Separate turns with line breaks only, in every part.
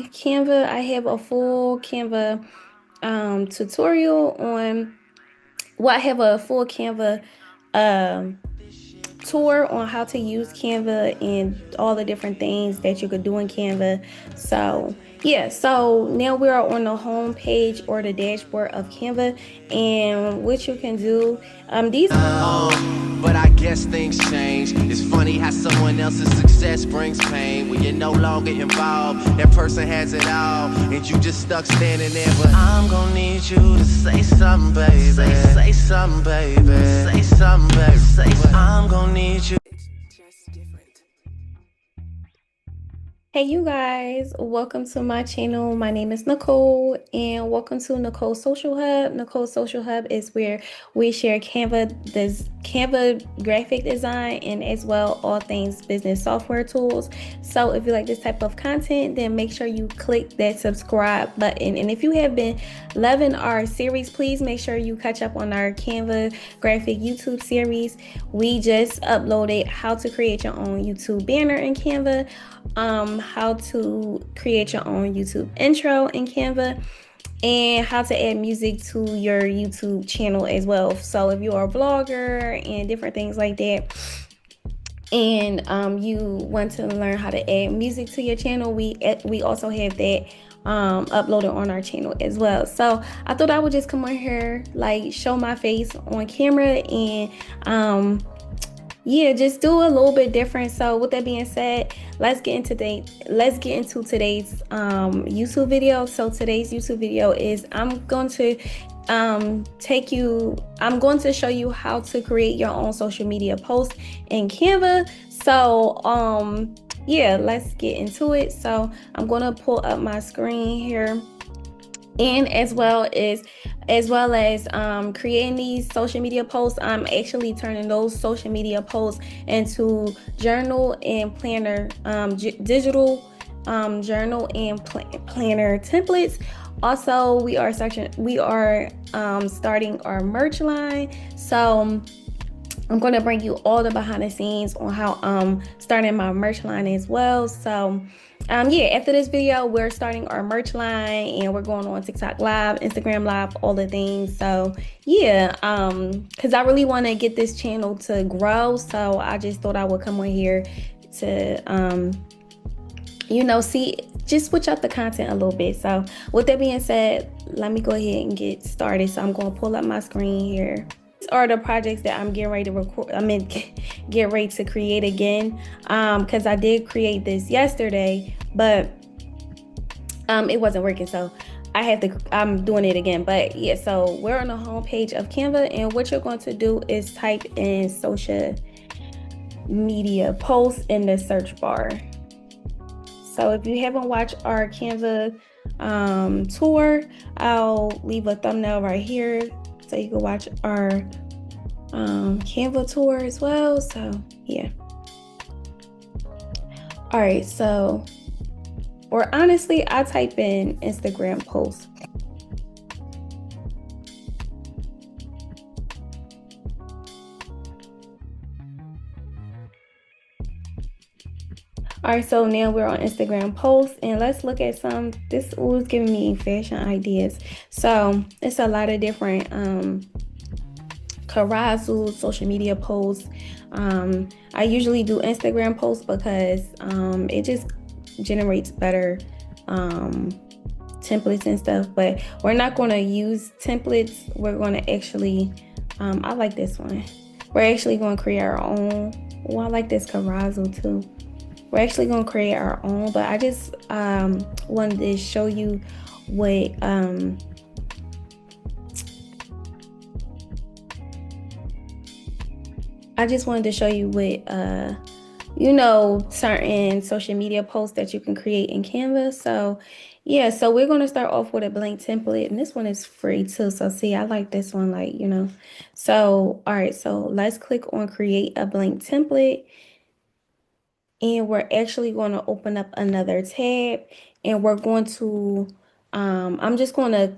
Canva. I have a full Canva tutorial on, well, I have a full Canva um tour on how to use Canva and all the different things that you could do in Canva. So yeah, so now we are on the home page or the dashboard of Canva, and what you can do, these
But I guess things change. It's funny how someone else's success brings pain. When you're no longer involved, that person has it all, and you just stuck standing there. But I'm gonna need you to say something, baby. Say something, baby. Say something, baby. I'm gonna need you.
Hey you guys, welcome to my channel. My name is Nicole and welcome to Nicole Social Hub. Nicole Social Hub is where we share Canva graphic design and as well all things business software tools. So if you like this type of content, then make sure you click that subscribe button. And if you have been loving our series, please make sure you catch up on our Canva graphic YouTube series. We just uploaded how to create your own YouTube banner in Canva, how to create your own YouTube intro in Canva, and how to add music to your YouTube channel as well. So if you're a blogger and different things like that, and you want to learn how to add music to your channel, we also have that uploaded on our channel as well. So I thought I would just come on here, like show my face on camera, and yeah, just do a little bit different. So with that being said, let's get into today's YouTube video. So today's YouTube video is I'm going to show you how to create your own social media post in Canva. So yeah, let's get into it. So I'm going to pull up my screen here, and as well as creating these social media posts, I'm actually turning those social media posts into journal and planner, digital journal and planner templates. Also, we are starting our merch line. So I'm going to bring you all the behind the scenes on how I'm starting my merch line as well. So yeah, after this video, we're starting our merch line and we're going on TikTok Live, Instagram Live, all the things. So yeah, because I really want to get this channel to grow. So I just thought I would come on here to, see, just switch up the content a little bit. So with that being said, let me go ahead and get started. So I'm going to pull up my screen here. These are the projects that I'm getting ready to record. Get ready to create again, because I did create this yesterday, but it wasn't working, so I'm doing it again. But yeah, so we're on the home page of Canva, and what you're going to do is type in social media posts in the search bar. So if you haven't watched our Canva tour, I'll leave a thumbnail right here so you can watch our Canva tour as well. So yeah. All right, so, or honestly, I type in Instagram post. All right, so now we're on Instagram posts, and let's look at some. This was giving me fashion ideas. So it's a lot of different carousels, social media posts. I usually do Instagram posts because it just generates better templates and stuff. But we're not going to use templates. We're going to actually, I like this one. We're actually going to create our own. Oh, I like this carousel too. We're actually going to create our own, but I just wanted to show you what certain social media posts that you can create in Canva. So yeah, so we're going to start off with a blank template, and this one is free too. So see, I like this one, so all right, so let's click on create a blank template. And we're actually going to open up another tab, and we're going to, I'm just going to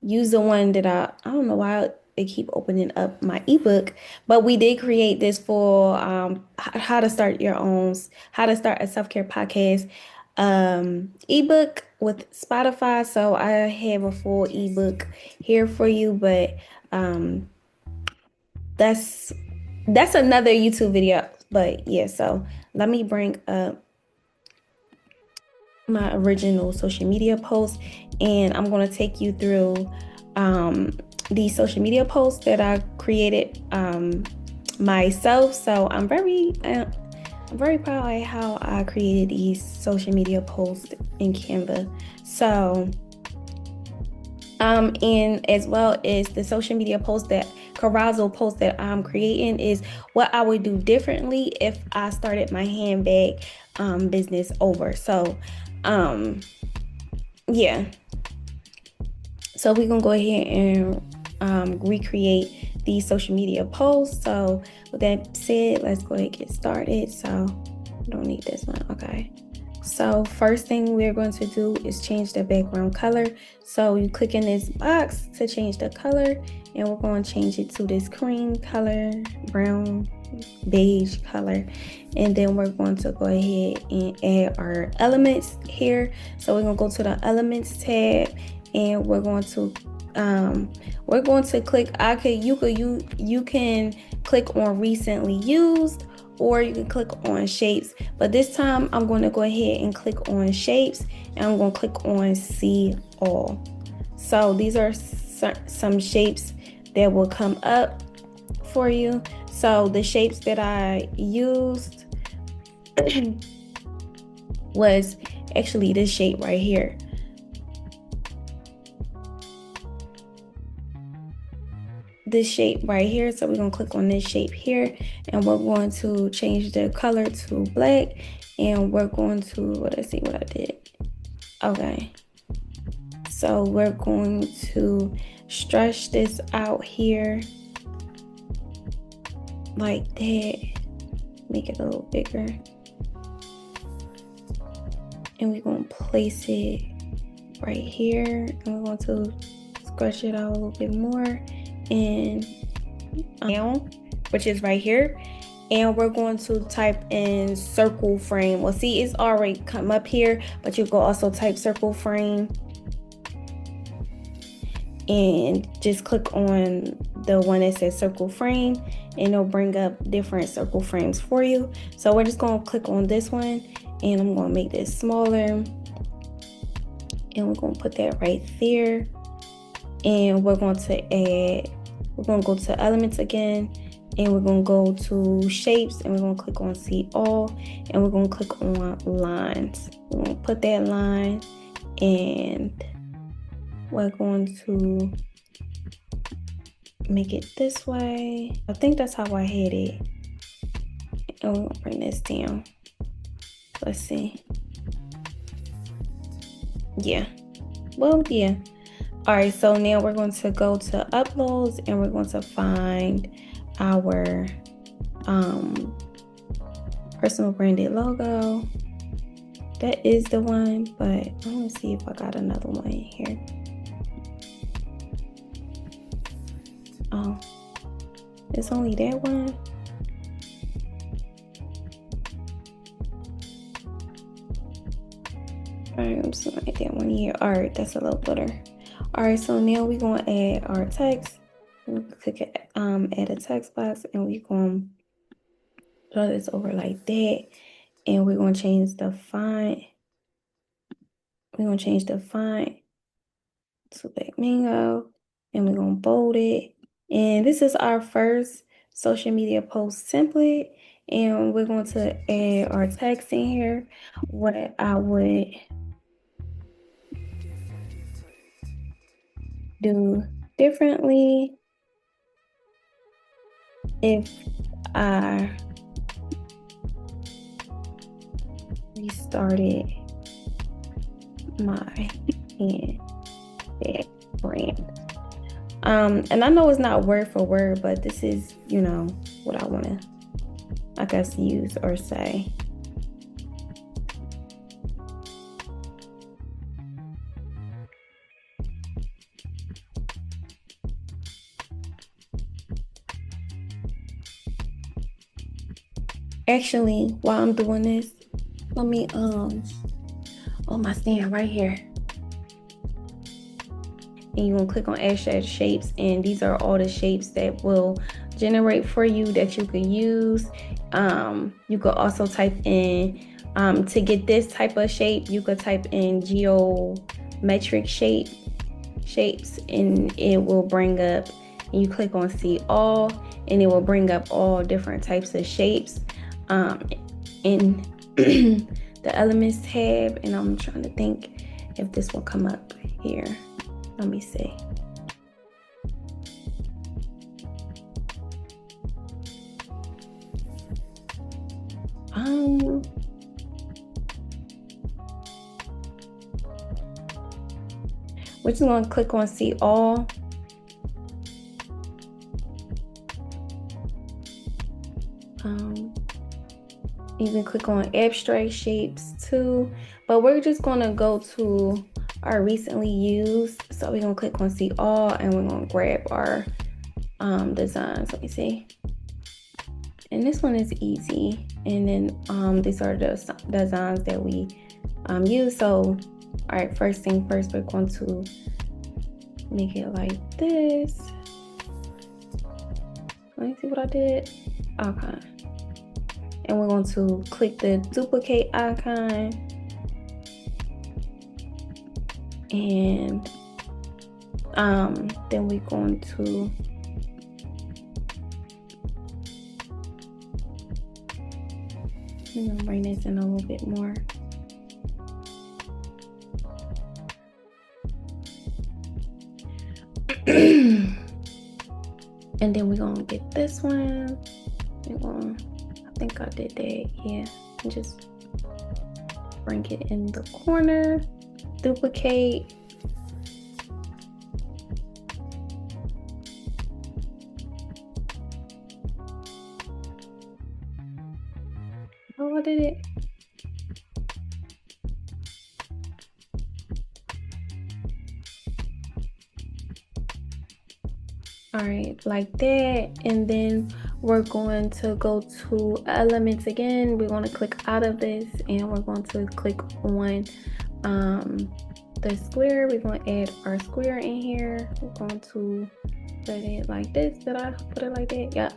use the one that I don't know why they keep opening up my ebook, but we did create this for how to start a self-care podcast. ebook with Spotify, so I have a full ebook here for you, but um that's another YouTube video. But yeah, so let me bring up my original social media post, and I'm going to take you through these social media posts that I created myself. So I'm very proud of how I created these social media posts in Canva. So and as well as the social media post that carousel post that I'm creating is what I would do differently if I started my handbag business over. So yeah, so we're gonna go ahead and recreate these social media posts. So with that said, let's go ahead and get started. So I don't need this one. Okay. So first thing we're going to do is change the background color. So you click in this box to change the color, and we're going to change it to this cream color, brown, beige color. And then we're going to go ahead and add our elements here. So we're going to go to the elements tab, and we're going to click, you can click on recently used, or you can click on shapes, but this time I'm going to go ahead and click on shapes, and I'm going to click on see all. So these are some shapes that will come up for you. So the shapes that I used was actually this shape right here. This shape right here. So we're going to click on this shape here, and we're going to change the color to black, and we're going to, let's see what I did. Okay. So we're going to stretch this out here like that, make it a little bigger. And we're going to place it right here, and we're going to stretch it out a little bit more, and down, which is right here, and we're going to type in circle frame. Well, see, it's already come up here, but you can also type circle frame and just click on the one that says circle frame, and it'll bring up different circle frames for you. So we're just going to click on this one, and I'm going to make this smaller, and we're going to put that right there. And we're going to go to elements again, and we're going to go to shapes, and we're going to click on see all, and we're going to click on lines. We're going to put that line, and we're going to make it this way. I think that's how I had it. And we're going to bring this down. Let's see. Yeah. Well, yeah. All right, so now we're going to go to uploads, and we're going to find our personal branded logo. That is the one, but I want to see if I got another one in here. Oh, it's only that one. All right, I'm just gonna add that one here. All right, that's a little better. All right, so now we're going to add our text. We'll click add a text box, and we're going to draw this over like that. And we're going to change the font. We're going to change the font to Black Mango, and we're going to bold it. And this is our first social media post template. And we're going to add our text in here. What I would do differently if I restarted my handbag brand. And I know it's not word for word, but this is, you know, what I want to, I guess, use or say. Actually, while I'm doing this, let me on my stand right here. And you're gonna click on abstract shapes, and these are all the shapes that will generate for you that you could use. You could also type in, to get this type of shape, you could type in geometric shapes, and it will bring up, and you click on see all, and it will bring up all different types of shapes in the elements tab. And I'm trying to think if this will come up here. Let me see. We're just gonna click on see all. You can click on abstract shapes too, but we're just gonna go to our recently used. So we're gonna click on see all, and we're gonna grab our designs. Let me see. And this one is easy. And then these are the designs that we use. So, all right, first thing first, we're going to make it like this. Let me see what I did. Okay. And we're going to click the duplicate icon. And then we're going to bring this in a little bit more. And then we're gonna get this one. I think I did that, yeah. And just bring it in the corner, duplicate. Oh, I did it. All right, like that. And then we're going to go to elements again. We're going to click out of this, and we're going to click on the square. We're going to add our square in here. We're going to put it like this. Did I put it like that? Yeah,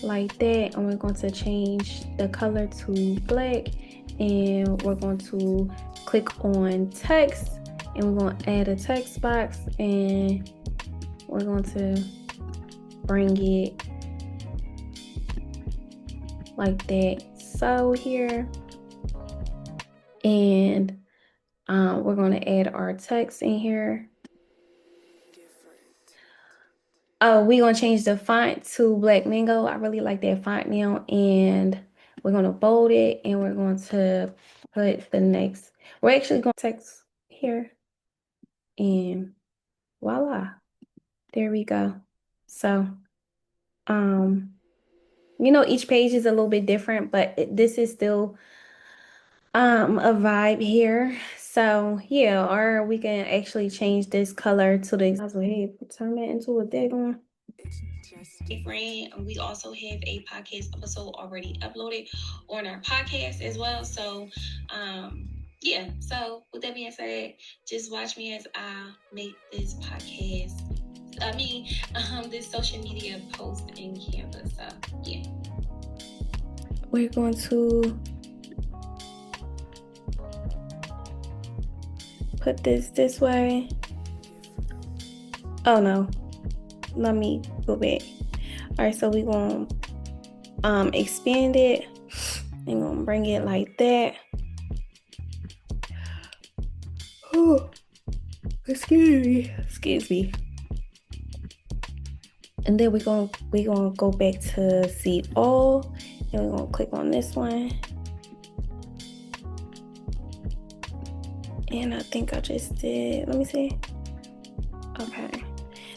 like that. And we're going to change the color to black, and we're going to click on text, and we're going to add a text box, and we're going to bring it like that, so here. And we're going to add our text in here. Oh, we're going to change the font to Black Mango. I really like that font now. And we're going to bold it, and we're going to put the next, we're actually going to text here, and voila, there we go. So you know, each page is a little bit different, but this is still a vibe here. So yeah, or we can actually change this color to the, hey, turn that into a daggone friend. We also have a podcast episode already uploaded on our podcast as well. So yeah, so with that being said, just watch me as I make this podcast, this social media post in Canva. So yeah, we're going to put this way. Oh no, let me go back. All right, so we're going to expand it, and gonna bring it like that. Oh, excuse me. And then we're gonna go back to see all, and we're gonna click on this one. And I think I just did, let me see. Okay.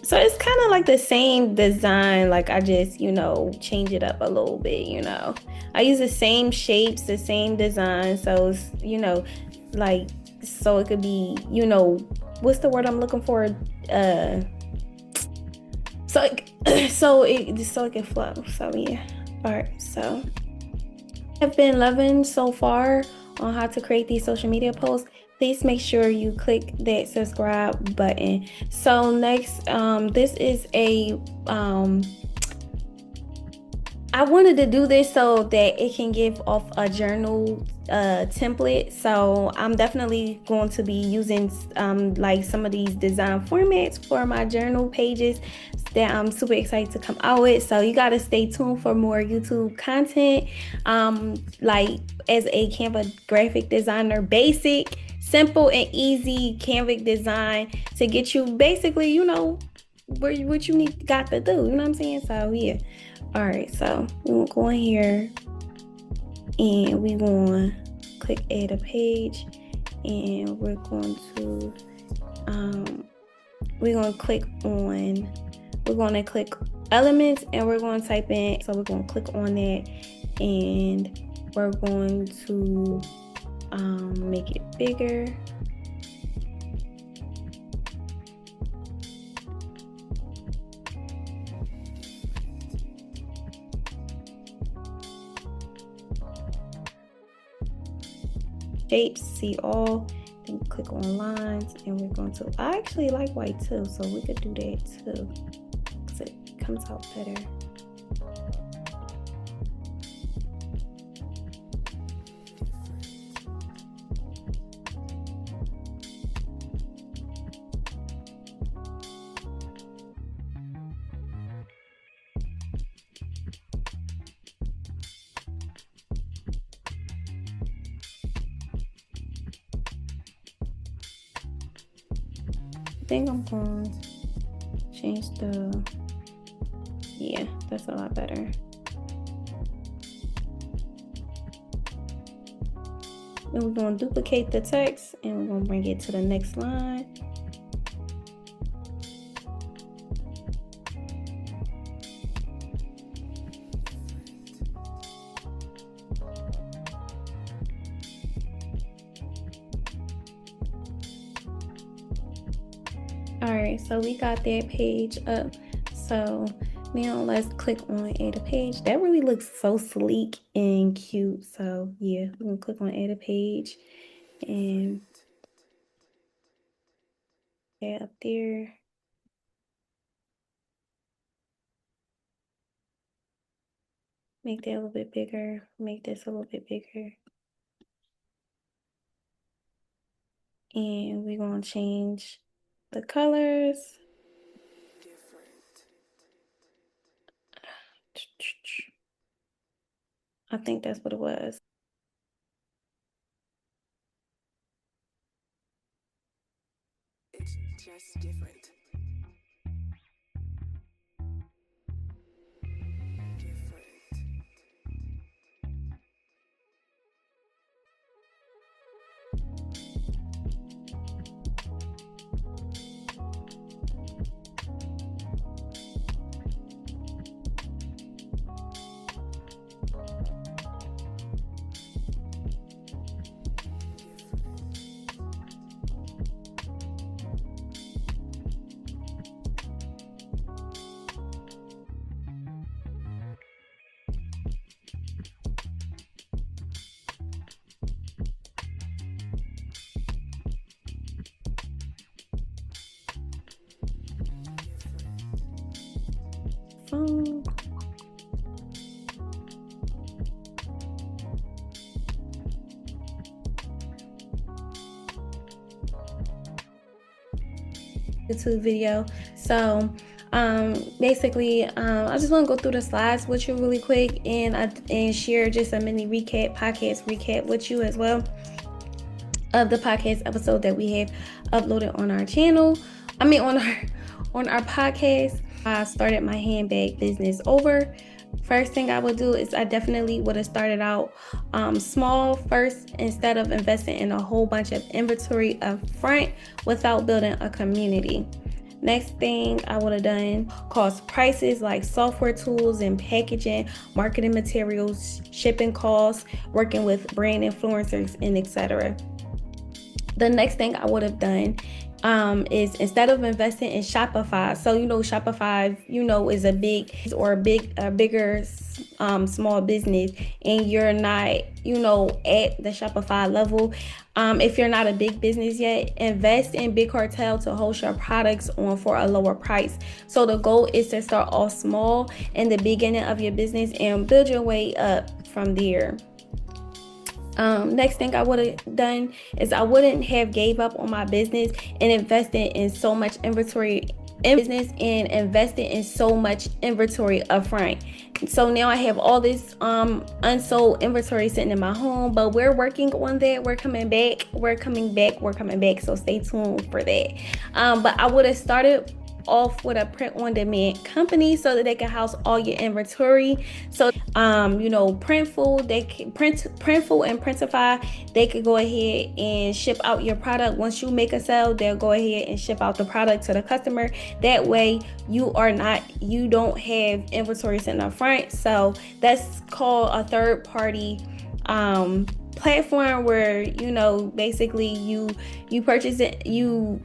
So it's kind of like the same design, like I just, you know, change it up a little bit, you know. I use the same shapes, the same design, so it's, you know, like, so it could be, you know, what's the word I'm looking for? So it can flow. So yeah. All right. So I've been loving so far on how to create these social media posts, please make sure you click that subscribe button. So next, this is a I wanted to do this so that it can give off a journal template. So I'm definitely going to be using like some of these design formats for my journal pages that I'm super excited to come out with. So you got to stay tuned for more YouTube content. Like as a Canva graphic designer, basic, simple and easy Canva design to get you basically, you know, what you got to do. You know what I'm saying? So yeah. All right, so we're gonna go in here and we're gonna click add a page, and we're going to click elements, and we're going to type in, so we're going to click on that, and we're going to make it bigger. Shapes, see all, then click on lines, and we're going to, I actually like white too, so we could do that too, because it comes out better. I think I'm going to change the, yeah, that's a lot better. Then we're going to duplicate the text, and we're going to bring it to the next line. All right, so we got that page up. So now let's click on add a page. That really looks so sleek and cute. So yeah, we're gonna click on add a page and add up there. Make that a little bit bigger. Make this a little bit bigger. And we're gonna change the colors. I think that's what it was.
It's just different.
Phone. YouTube video. So basically I just want to go through the slides with you really quick, and share just a mini podcast recap with you as well of the podcast episode that we have uploaded on our channel. I mean on our podcast. I started my handbag business over. First thing I would do is I definitely would have started out small first, instead of investing in a whole bunch of inventory up front without building a community. Next thing I would have done, cost prices like software tools and packaging, marketing materials, shipping costs, working with brand influencers, and etc. The next thing I would have done is instead of investing in Shopify. So Shopify, is a bigger small business, and you're not, at the Shopify level. If you're not a big business yet, invest in Big Cartel to host your products on for a lower price. So the goal is to start off small in the beginning of your business and build your way up from there. Next thing I would have done is I wouldn't have gave up on my business and invested in so much inventory upfront. So now I have all this unsold inventory sitting in my home, but we're working on that. We're coming back. So stay tuned for that. But I would have started off with a print-on-demand company so that they can house all your inventory. So Printful, Printful and Printify, they could go ahead and ship out your product. Once you make a sale, they'll go ahead and ship out the product to the customer. That way you don't have inventory sitting up front. So that's called a third party platform where basically you purchase it, you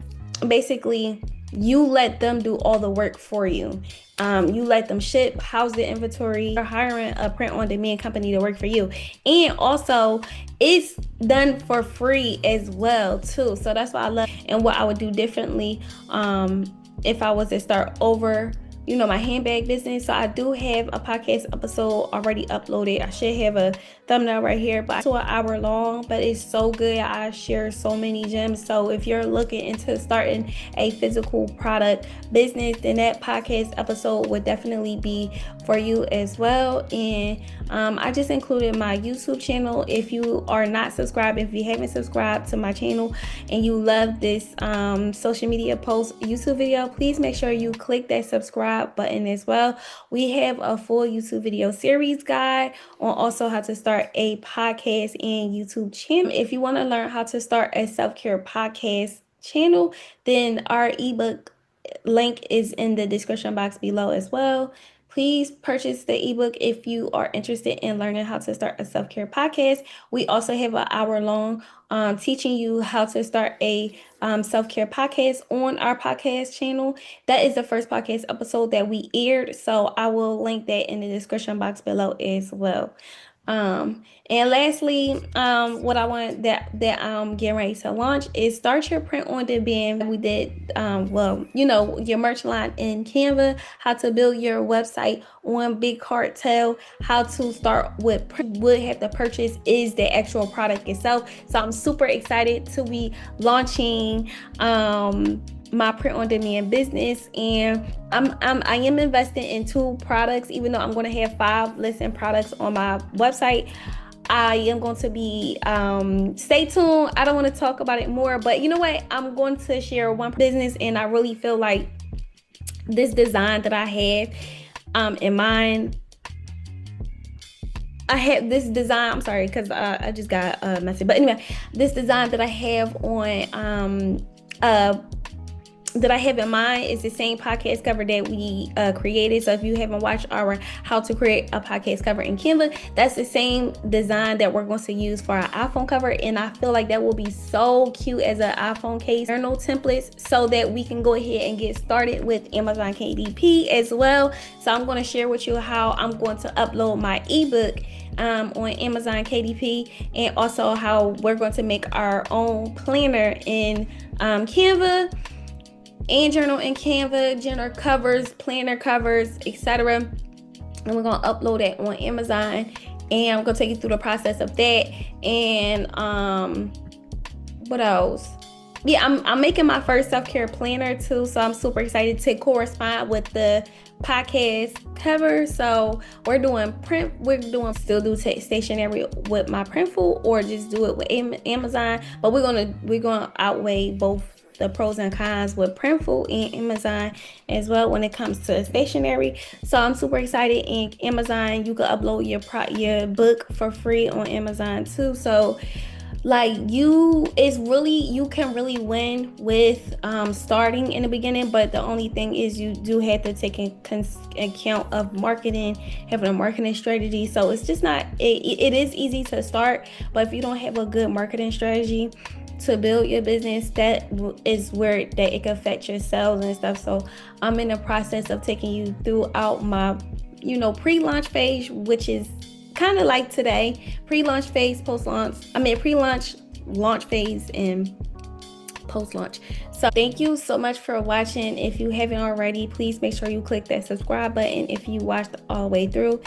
let them do all the work for you. You let them ship, house the inventory. You're hiring a print-on-demand company to work for you. And also, it's done for free as well, too. So that's why I love it. And what I would do differently if I was to start over, my handbag business. So I do have a podcast episode already uploaded. I should have a thumbnail right here, but it's 1 hour long, but it's so good. I share so many gems. So if you're looking into starting a physical product business, then that podcast episode would definitely be for you as well. And I just included my YouTube channel. If you are not subscribed, if you haven't subscribed to my channel and you love this social media post YouTube video, please make sure you click that subscribe button as well. We have a full YouTube video series guide on also how to start a podcast and YouTube channel. If you want to learn how to start a self-care podcast channel, then our ebook link is in the description box below as well. Please purchase the ebook if you are interested in learning how to start a self-care podcast. We also have an hour-long teaching you how to start a self-care podcast on our podcast channel. That is the first podcast episode that we aired, so I will link that in the description box below as well. And lastly, what I want that I'm getting ready to launch is start your print on demand. We did your merch line in Canva, how to build your website on Big Cartel, how to start with would have to purchase is the actual product itself. So I'm super excited to be launching my print on demand business, and I am investing in 2 products. Even though I'm going to have 5 listing products on my website, I am going to be stay tuned. I don't want to talk about it more, but you know what, I'm going to share one business, and I really feel like this design that I have in mind. I have this design, I'm sorry, because I just got a message, but anyway, this design that I have on that I have in mind is the same podcast cover that we created. So if you haven't watched our how to create a podcast cover in Canva, that's the same design that we're going to use for our iPhone cover. And I feel like that will be so cute as an iPhone case. Journal templates so that we can go ahead and get started with Amazon KDP as well. So I'm going to share with you how I'm going to upload my ebook on Amazon KDP, and also how we're going to make our own planner in Canva, and journal in Canva, journal covers, planner covers, etc. And we're going to upload it on Amazon, and I'm going to take you through the process of that. And what else? Yeah, I'm making my first self-care planner too, so I'm super excited to correspond with the podcast cover. So we're doing still do stationery with my Printful, or just do it with Amazon, but we're gonna outweigh both the pros and cons with Printful and Amazon as well when it comes to stationery. So I'm super excited. And Amazon, you can upload your book for free on Amazon too. So like you can really win with starting in the beginning, but the only thing is you do have to take account of marketing, having a marketing strategy. So it's just not, it is easy to start, but if you don't have a good marketing strategy to build your business, that is where that it can affect your sales and stuff. So I'm in the process of taking you throughout my, pre-launch phase, which is kind of like today, pre-launch phase, post-launch, pre-launch, launch phase, and post-launch. So thank you so much for watching. If you haven't already, please make sure you click that subscribe button if you watched all the way through.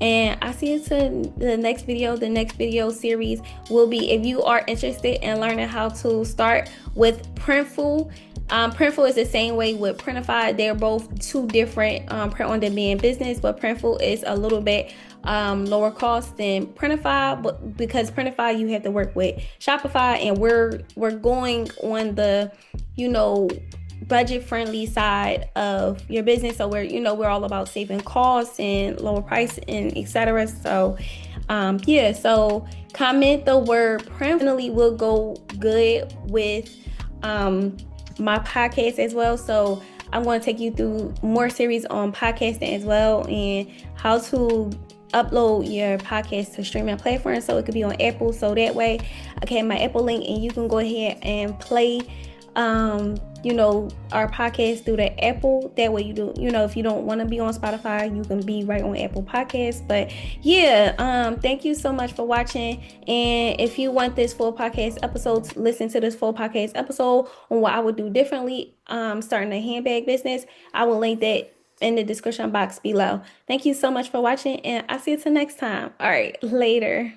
And I see you to the next video. The next video series will be, if you are interested in learning how to start with Printful. Printful is the same way with Printify. They're both two different print-on-demand business, but Printful is a little bit lower cost than Printify, but because Printify you have to work with Shopify, and we're going on the, budget friendly side of your business. So we're all about saving costs and lower price and etc. So yeah, so comment the word print will go good with my podcast as well. So I'm going to take you through more series on podcasting as well, and how to upload your podcast to streaming platforms, so it could be on Apple. So that way, okay, my Apple link, and you can go ahead and play our podcast through the Apple. That way you do, if you don't want to be on Spotify, you can be right on Apple Podcasts. But yeah, thank you so much for watching. And if you want this full podcast episode, listen to this full podcast episode on what I would do differently starting a handbag business, I will link that in the description box below. Thank you so much for watching, and I'll see you till next time. All right, later.